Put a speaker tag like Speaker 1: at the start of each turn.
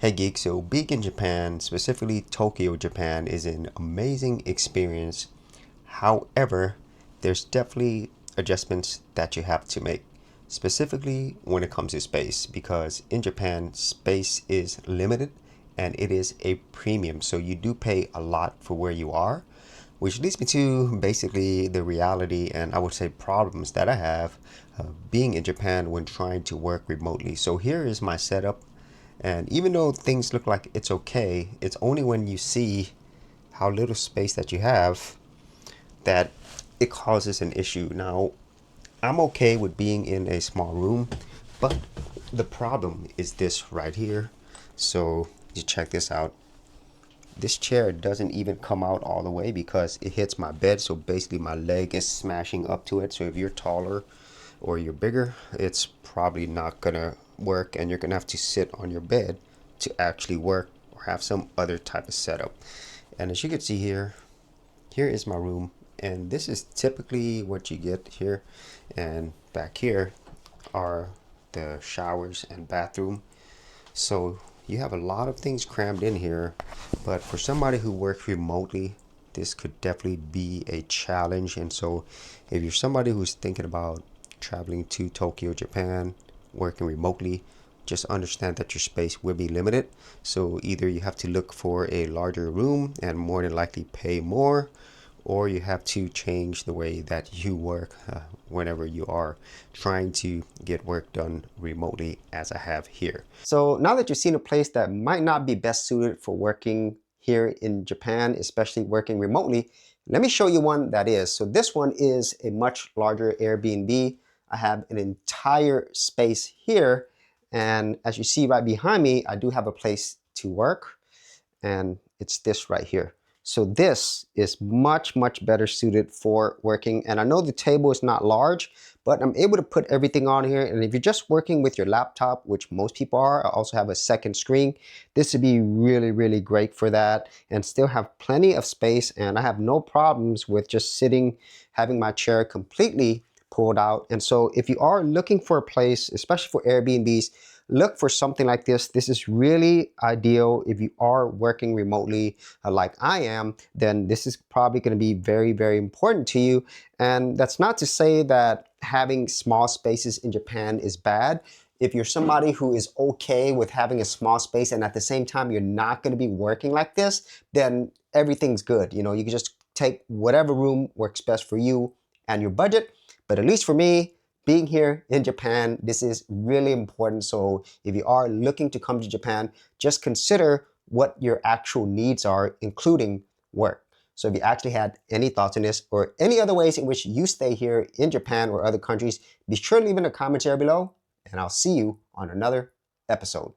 Speaker 1: Hey Geek, so being in Japan, specifically Tokyo, Japan, is an amazing experience. However, there's definitely adjustments that you have to make, specifically when it comes to space, because in Japan, space is limited and it is a premium. So you do pay a lot for where you are, which leads me to basically the reality and I would say problems that I have being in Japan when trying to work remotely. So here is my setup. And even though things look like it's okay, it's only when you see how little space that you have that it causes an issue. Now, I'm okay with being in a small room, but the problem is this right here. So you check this out. This chair doesn't even come out all the way because it hits my bed. So basically my leg is smashing up to it. So if you're taller or you're bigger, it's probably not gonna work and you're gonna have to sit on your bed to actually work or have some other type of setup. And as you can see here, here is my room, and this is typically what you get here. And back here are the showers and bathroom. So you have a lot of things crammed in here, but for somebody who works remotely, this could definitely be a challenge. And so if you're somebody who's thinking about traveling to Tokyo, Japan, working remotely, just understand that your space will be limited. So either you have to look for a larger room and more than likely pay more, or you have to change the way that you work whenever you are trying to get work done remotely, as I have here. So now that you've seen a place that might not be best suited for working here in Japan, especially working remotely, let me show you one that is. So this one is a much larger Airbnb. I have an entire space here, and as you see right behind me, I do have a place to work, and it's this right here. So this is much better suited for working. And I know the table is not large, but I'm able to put everything on here. And if you're just working with your laptop, which most people are, I also have a second screen. This would be really great for that and still have plenty of space. And I have no problems with just sitting, having my chair completely pulled out. And so if you are looking for a place, especially for Airbnbs, look for something like this. This is really ideal if you are working remotely like I am. Then this is probably going to be very important to you. And that's not to say that having small spaces in Japan is bad. If you're somebody who is okay with having a small space and at the same time you're not going to be working like this, then everything's good. You know, you can just take whatever room works best for you and your budget. But at least for me, being here in Japan, this is really important. So if you are looking to come to Japan, just consider what your actual needs are, including work. So if you actually had any thoughts on this or any other ways in which you stay here in Japan or other countries, be sure to leave in the comments area below, and I'll see you on another episode.